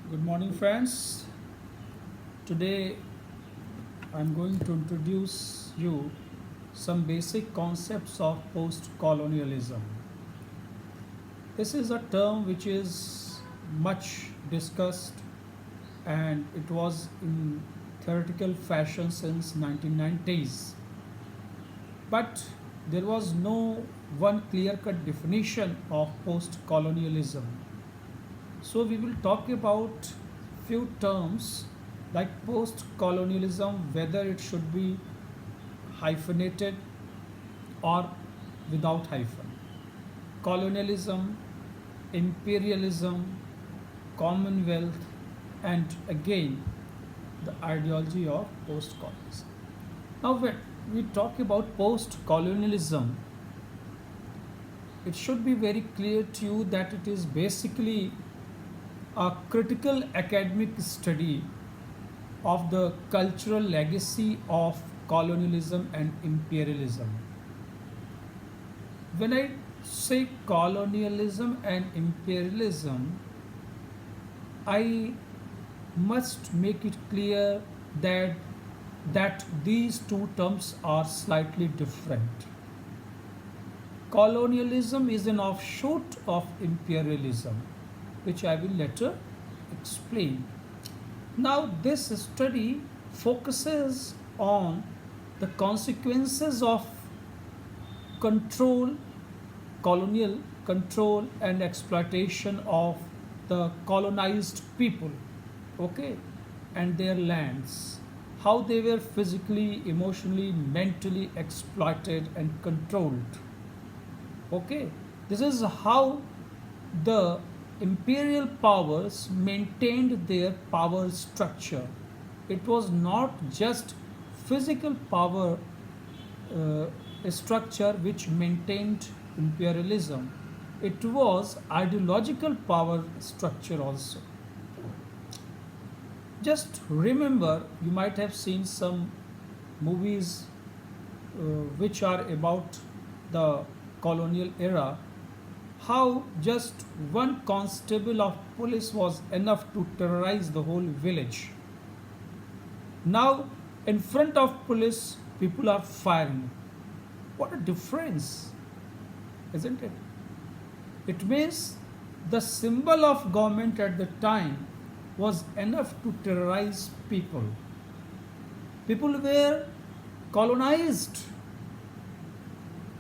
Good morning, friends. Today I'm going to introduce you some basic concepts of post colonialism. This is a term which is much discussed and it was in theoretical fashion since 1990s. But there was no one clear cut definition of post colonialism. So we will talk about few terms like post-colonialism, whether it should be hyphenated or without hyphen. Colonialism, imperialism, commonwealth, and again the ideology of post-colonialism. Now when we talk about post-colonialism, it should be very clear to you that it is basically a critical academic study of the cultural legacy of colonialism and imperialism. When I say colonialism and imperialism, I must make it clear that these two terms are slightly different. Colonialism is an offshoot of imperialism, which I will later explain. Now, this study focuses on the consequences of control, colonial control, and exploitation of the colonized people, okay, and their lands. How they were physically, emotionally, mentally exploited and controlled. Okay, this is how the imperial powers maintained their power structure. It was not just physical power structure which maintained imperialism, it was ideological power structure also. Just remember, you might have seen some movies which are about the colonial era, how just one constable of police was enough to terrorize the whole village. Now, in front of police, people are firing. What a difference, isn't it? It means the symbol of government at the time was enough to terrorize people. People were colonized.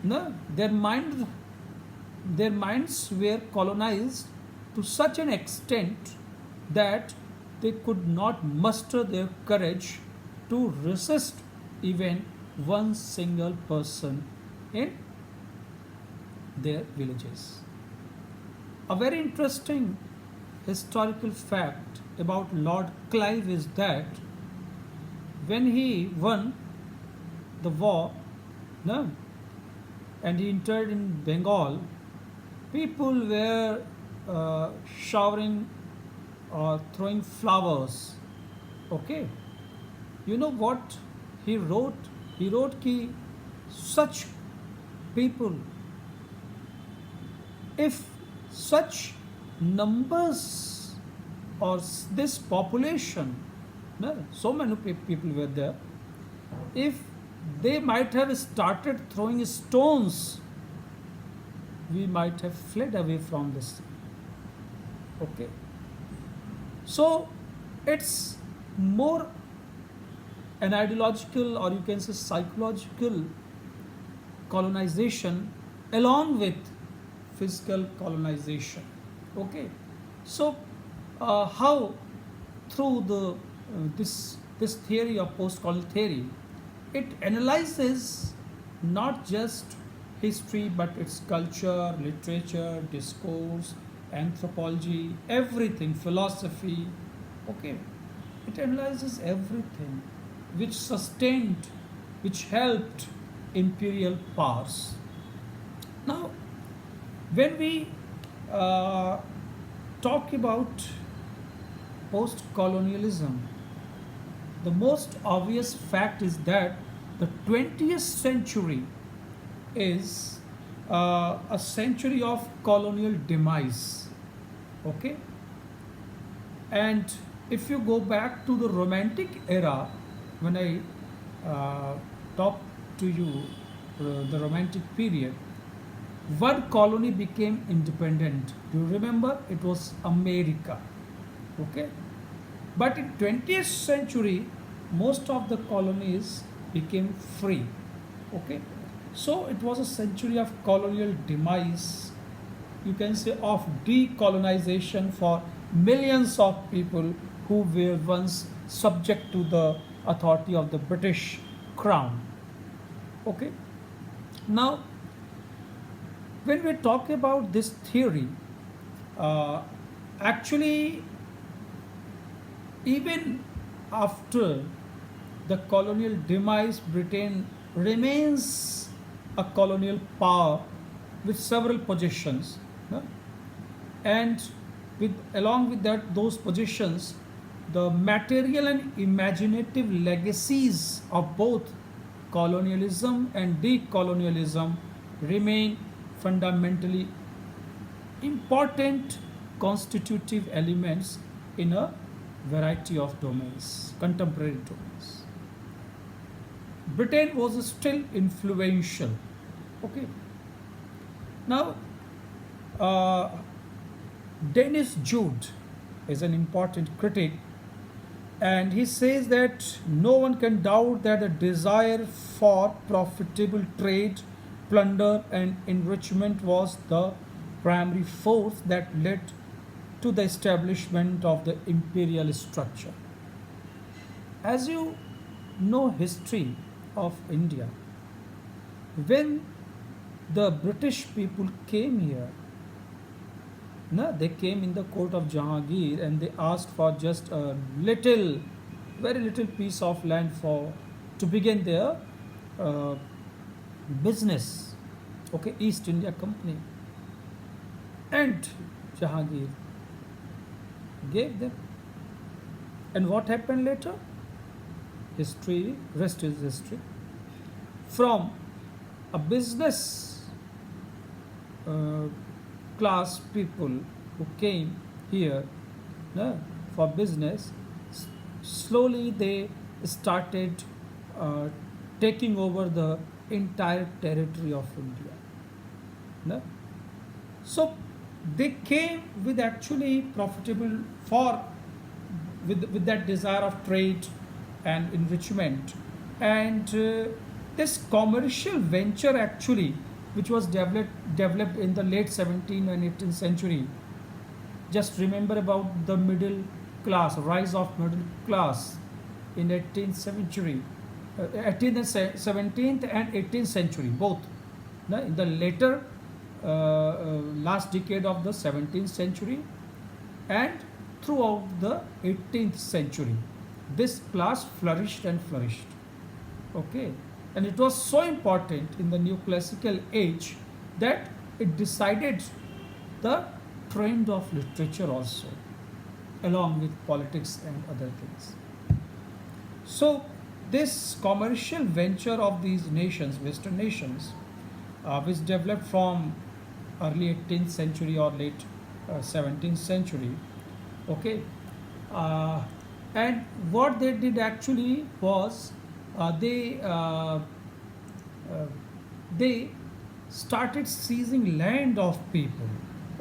No, their minds were colonized to such an extent that they could not muster their courage to resist even one single person in their villages. A very interesting historical fact about Lord Clive is that when he won the war, no, and he entered in Bengal, people were showering or throwing flowers. Okay, you know what he wrote? He wrote ki such people, if such numbers or this population, no, so many people were there, if they might have started throwing stones, we might have fled away from this. Okay, so it's more an ideological or you can say psychological colonization along with physical colonization. Okay, so how through the this theory of post-colonial theory, it analyzes not just history but its culture, literature, discourse, anthropology, everything, philosophy. Okay, it analyzes everything which sustained, which helped imperial powers. Now, when we uh, talk about post colonialism, the most obvious fact is that the 20th century is a century of colonial demise. Okay, And if you go back to the Romantic era, when I talk to you the Romantic period, one colony became independent. Do you remember? It was America. Okay. But in 20th century, most of the colonies became free. Okay. So it was a century of colonial demise, you can say of decolonization for millions of people who were once subject to the authority of the British crown. Okay. Now, when we talk about this theory, uh, actually, even after the colonial demise, Britain remains a colonial power with several possessions, no? And with along with that those positions, the material and imaginative legacies of both colonialism and decolonialism remain fundamentally important constitutive elements in a variety of domains, contemporary domains. Britain was still influential. Okay. Now, uh, Dennis Jude is an important critic, and he says that no one can doubt that the desire for profitable trade, plunder, and enrichment was the primary force that led to the establishment of the imperial structure. As you know history of India, when the British people came here, no, they came in the court of Jahangir and they asked for just a little, very little piece of land for to begin their uh, business. Okay, East India Company, and Jahangir gave them. And what happened later? History, rest is history. From a business uh, class people who came here, no, for business, slowly they started uh, taking over the entire territory of India. No? So they came with actually profitable for with that desire of trade and enrichment, and this commercial venture actually, which was developed in the late 17th and 18th century. Just remember about the middle class, rise of middle class in 18th century, 18th and 17th and 18th century both. No? In the later last decade of the 17th century and throughout the 18th century, this class flourished and flourished. Okay, and it was so important in the neoclassical age that it decided the trend of literature also, along with politics and other things. So, this commercial venture of these nations, Western nations, which developed from early 18th century or late 17th century, okay, uh, and what they did actually was uh, they started seizing land of people,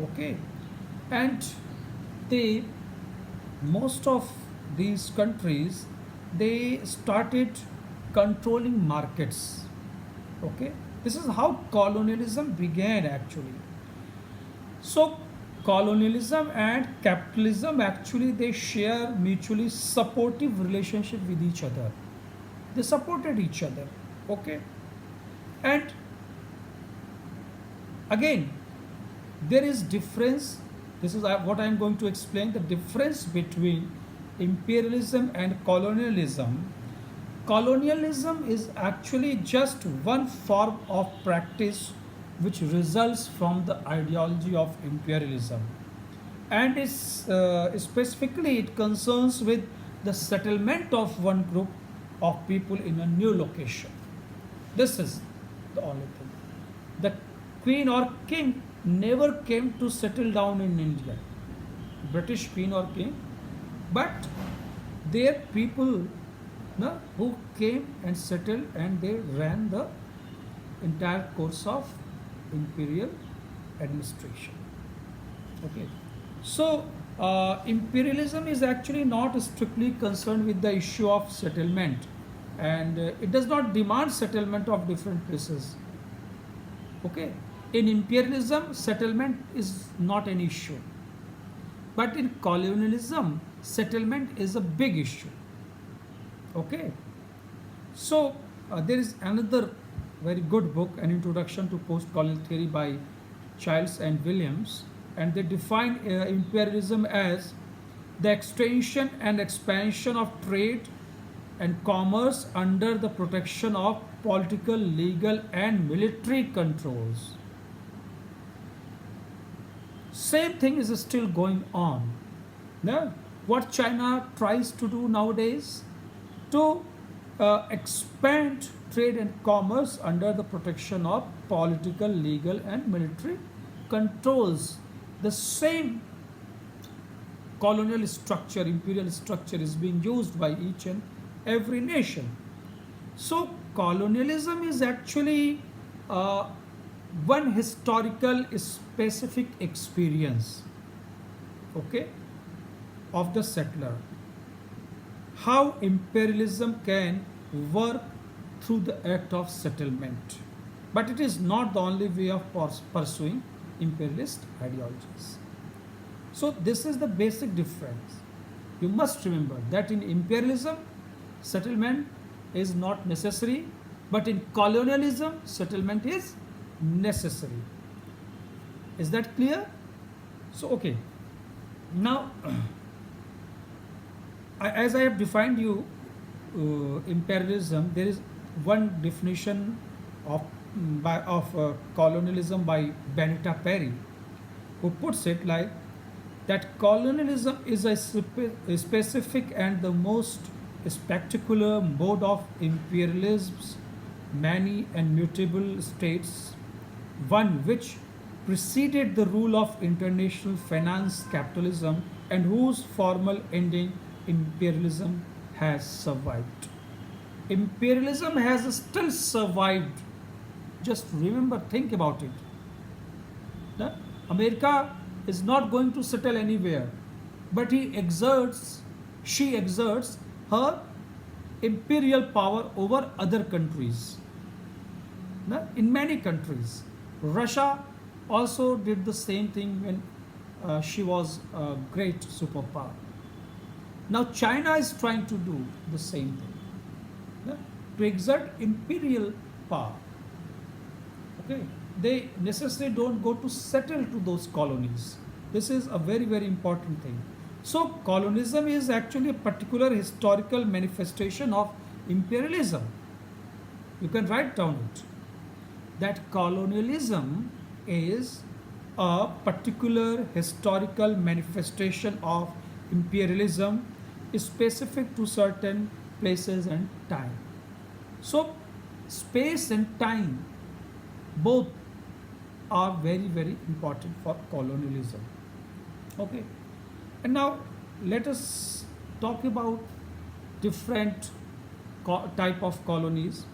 okay, and they most of these countries, they started controlling markets. Okay, this is how colonialism began actually. So colonialism and capitalism actually they share mutually supportive relationship with each other. They supported each other. Okay, and again there is difference. This is what I am going to explain, the difference between imperialism and colonialism. Colonialism is actually just one form of practice which results from the ideology of imperialism, and is specifically it concerns with the settlement of one group of people in a new location. This is the only thing. The queen or king never came to settle down in India. British queen or king but their people, no, who came and settled, and they ran the entire course of imperial administration. Okay, so imperialism is actually not strictly concerned with the issue of settlement, and it does not demand settlement of different places. Okay, in imperialism, settlement is not an issue, but in colonialism, settlement is a big issue. Okay, so there is another very good book, An Introduction to Post-Colonial Theory by Childs and Williams, and they define imperialism as the extension and expansion of trade and commerce under the protection of political, legal, and military controls. Same thing is still going on. Yeah? What China tries to do nowadays to expand trade and commerce under the protection of political, legal, and military controls. The same colonial structure, imperial structure is being used by each and every nation. So, colonialism is actually one historical specific experience, okay, of the settler. How imperialism can work through the act of settlement. But it is not the only way of pursuing imperialist ideologies. So, this is the basic difference. You must remember that in imperialism, settlement is not necessary, but in colonialism, settlement is necessary. Is that clear? So, okay. Now, as I have defined you imperialism, there is one definition of colonialism by Benita Perry, who puts it like that colonialism is a specific and the most spectacular mode of imperialism's many and mutable states, one which preceded the rule of international finance capitalism and whose formal ending imperialism has survived. Imperialism has still survived. Just remember, think about it. America is not going to settle anywhere, but she exerts her imperial power over other countries. In many countries, Russia also did the same thing when she was a great superpower. Now China is trying to do the same thing, to exert imperial power. Okay, they necessarily don't go to settle to those colonies. This is a very, very important thing. So colonialism is actually a particular historical manifestation of imperialism. You can write down it. That colonialism is a particular historical manifestation of imperialism specific to certain places and time. So space and time both are very, very important for colonialism. Okay, and now let us talk about different type of colonies.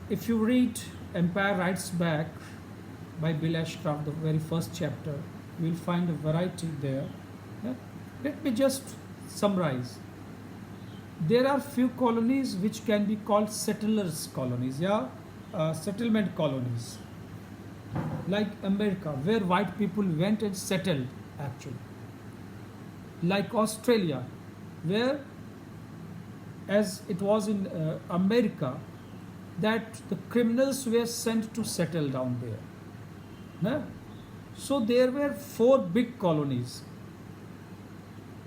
If you read Empire Writes Back by Bill Ashcroft, the very first chapter, you will find a variety there. Yeah? Let me just summarize. There are few colonies which can be called settlers colonies, settlement colonies, like America, where white people went and settled actually. Like Australia, where, as it was in America, that the criminals were sent to settle down there. No? So there were four big colonies.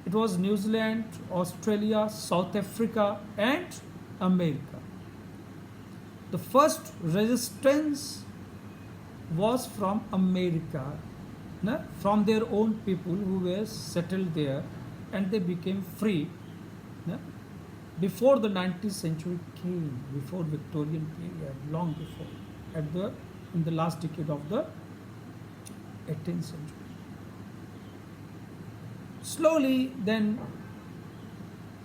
It was New Zealand, Australia, South Africa, and America. The first resistance was from America, from their own people who were settled there, and they became free before the 19th century came, before Victorian period, long before, in the last decade of the 18th century. Slowly, then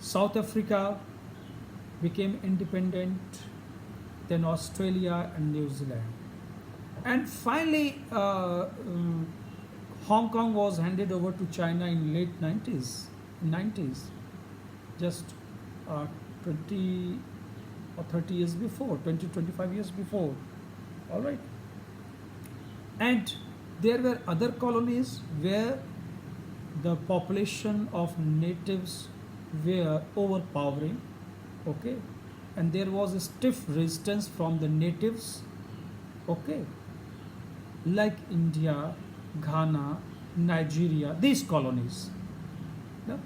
South Africa became independent, then Australia and New Zealand. And finally, Hong Kong was handed over to China in late 90s, just uh, 20 or 30 years before, 20, 25 years before. All right. And there were other colonies where the population of natives were overpowering, okay, and there was a stiff resistance from the natives, okay, like India, Ghana, Nigeria, these colonies. Yeah?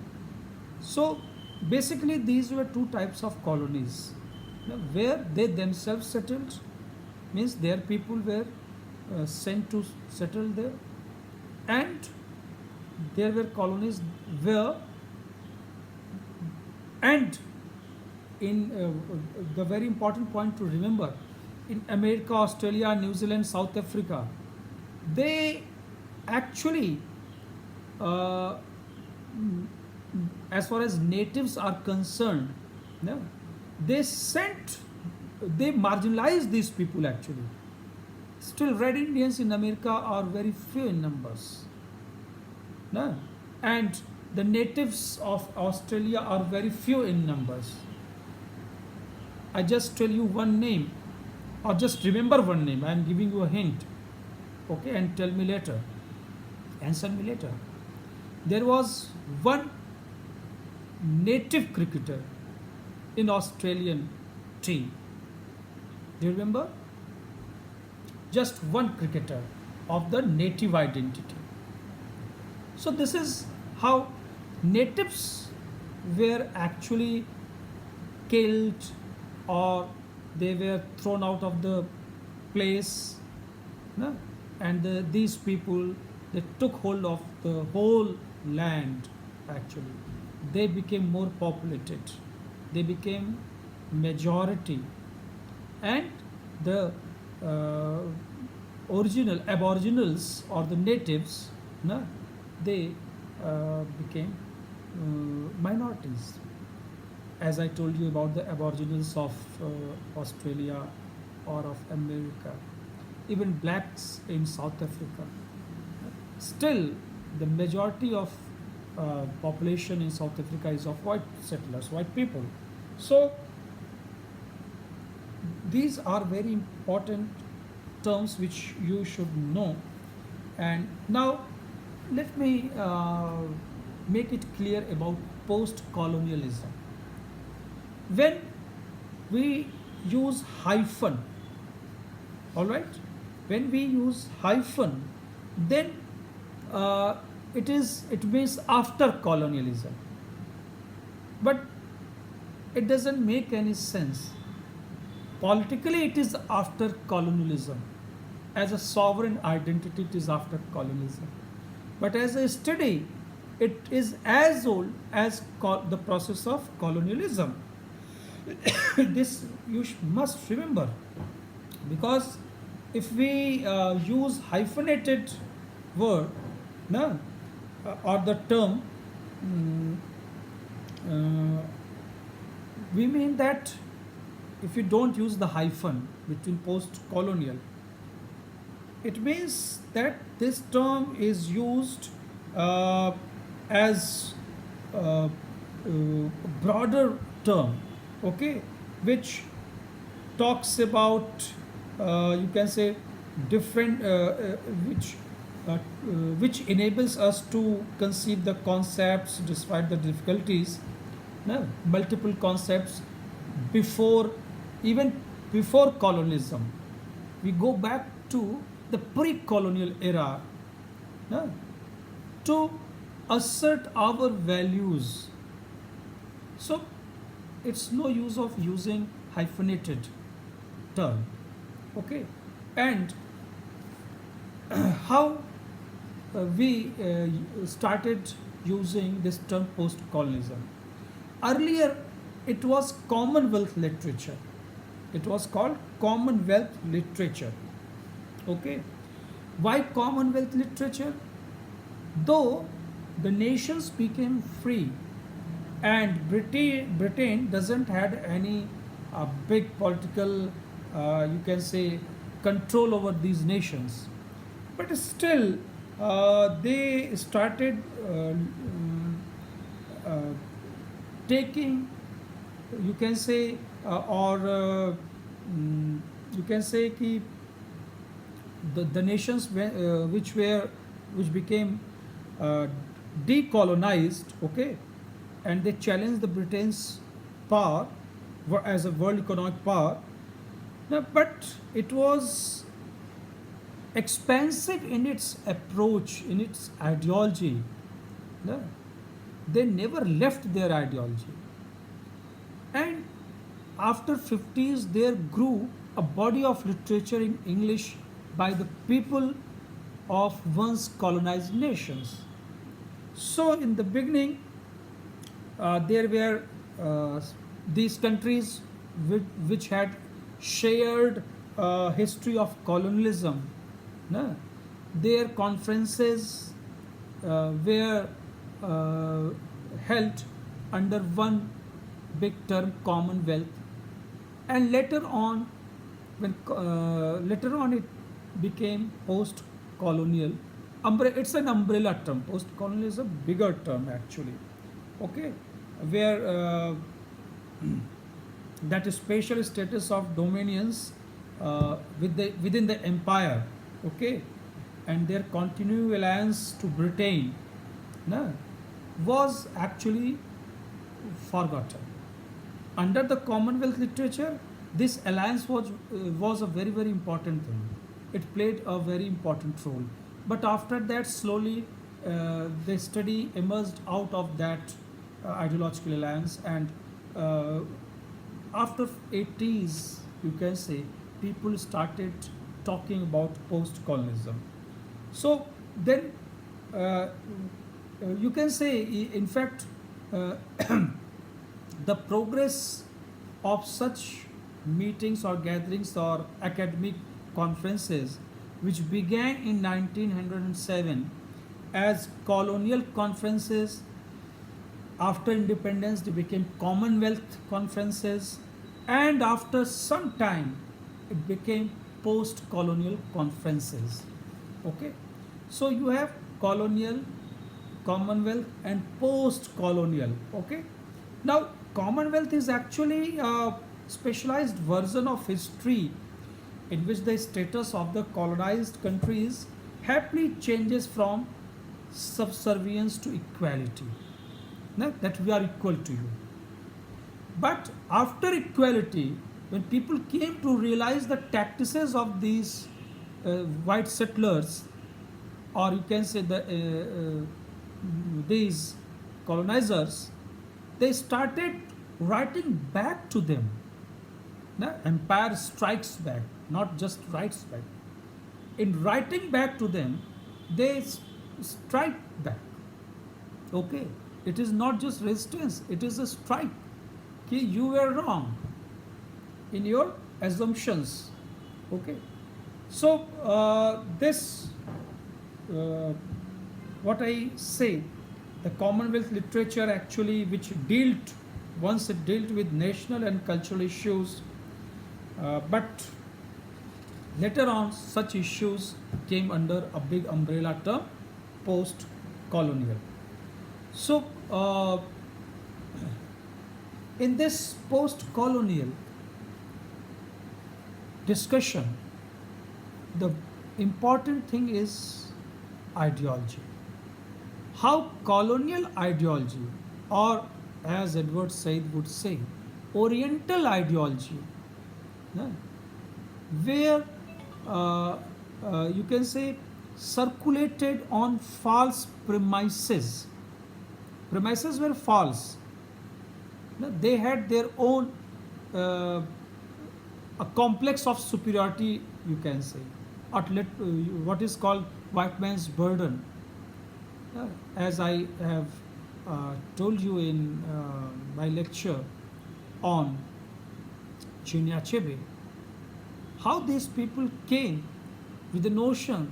So basically, these were two types of colonies, where they themselves settled, means their people were sent to settle there, and there were colonies where, and in the very important point to remember, in America, Australia, New Zealand, South Africa, they actually, uh, as far as natives are concerned, no, they sent, they marginalized these people actually. Still, red Indians in America are very few in numbers. No? And the natives of Australia are very few in numbers. I just tell you one name, or just remember one name. I am giving you a hint. Okay, and tell me later. Answer me later. There was one native cricketer in Australian team. Do you remember? Just one cricketer of the native identity. So this is how natives were actually killed, or they were thrown out of the place, no? And these people, they took hold of the whole land actually. They became more populated, they became majority, and the uh, original aboriginals or the natives, no, they became minorities, as I told you about the aboriginals of Australia or of America, even blacks in South Africa. Still, the majority of population in South Africa is of white settlers, white people. So these are very important terms which you should know. And now let me make it clear about post-colonialism. When we use hyphen, all right, when we use hyphen, then uh, it means after colonialism, but it doesn't make any sense. Politically, it is after colonialism. As a sovereign identity, it is after colonialism. But as a study, it is as old as the process of colonialism. This you must remember, because if we use hyphenated word, no, or the term, mm, uh, we mean that if you don't use the hyphen between post-colonial, it means that this term is used uh, as broader term, okay, which talks about, you can say, different, which which enables us to conceive the concepts despite the difficulties, no? Multiple concepts before, even before colonialism. We go back to the pre-colonial era, no? To assert our values. So it's no use of using hyphenated term, okay. And how we started using this term post-colonialism. Earlier, it was Commonwealth literature. It was called Commonwealth literature. Okay. Why Commonwealth literature? Though the nations became free, and Britain doesn't had any big political, you can say, control over these nations. But still, they started uh, taking, you can say, or mm, you can say कि the nations which became uh, decolonized, okay, and they challenged the Britain's power as a world economic power. Now, but it was expansive in its approach, in its ideology. No? They never left their ideology. And after 50s, there grew a body of literature in English by the people of once colonized nations. So, in the beginning, there were these countries which had shared history of colonialism. No? Their conferences were uh, held under one big term, Commonwealth, and later on it became post-colonial. It's an umbrella term. Post-colonial is a bigger term actually. Okay, where that special status of dominions within the empire, okay, and their continuing alliance to Britain, no, was actually forgotten. Under the Commonwealth literature, this alliance was a very important thing. It played a very important role. But after that, slowly the study emerged out of that ideological alliance, and uh, after 80s, you can say, people started talking about post-colonialism. So then, you can say, in fact, uh, the progress of such meetings or gatherings or academic conferences, which began in 1907 as colonial conferences. After independence, they became Commonwealth conferences, and after some time, it became post colonial conferences. Okay, so you have colonial, Commonwealth, and post colonial. Okay, now Commonwealth is actually a specialized version of history in which the status of the colonized countries happily changes from subservience to equality. No? That we are equal to you. But after equality, when people came to realize the tactics of these white settlers, or you can say these colonizers, they started writing back to them. No? Empire strikes back, not just writes back. In writing back to them, they strike back. Okay, it is not just resistance; it is a strike. Okay, you were wrong in your assumptions. Okay, so this uh, what I say, the Commonwealth literature actually, which dealt once it dealt with national and cultural issues, but later on such issues came under a big umbrella term, post-colonial. So in this post-colonial discussion, the important thing is ideology. How colonial ideology, or as Edward Said would say, Oriental ideology, yeah, where you can say circulated on false premises. Premises were false. No, they had their own a complex of superiority, you can say, or what is called white man's burden. As I have told you in my lecture on Chinya Achebe, how these people came with the notion,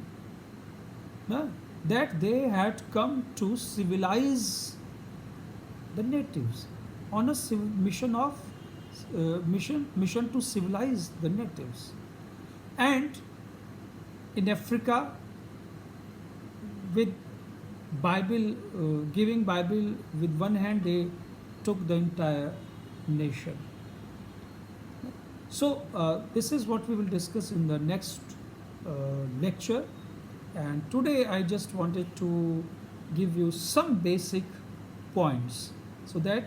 no, that they had come to civilize the natives on a mission of mission to civilize the natives. And in Africa, with Bible, giving Bible with one hand, they took the entire nation. So this is what we will discuss in the next lecture. And today I just wanted to give you some basic points so that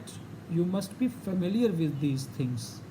you must be familiar with these things.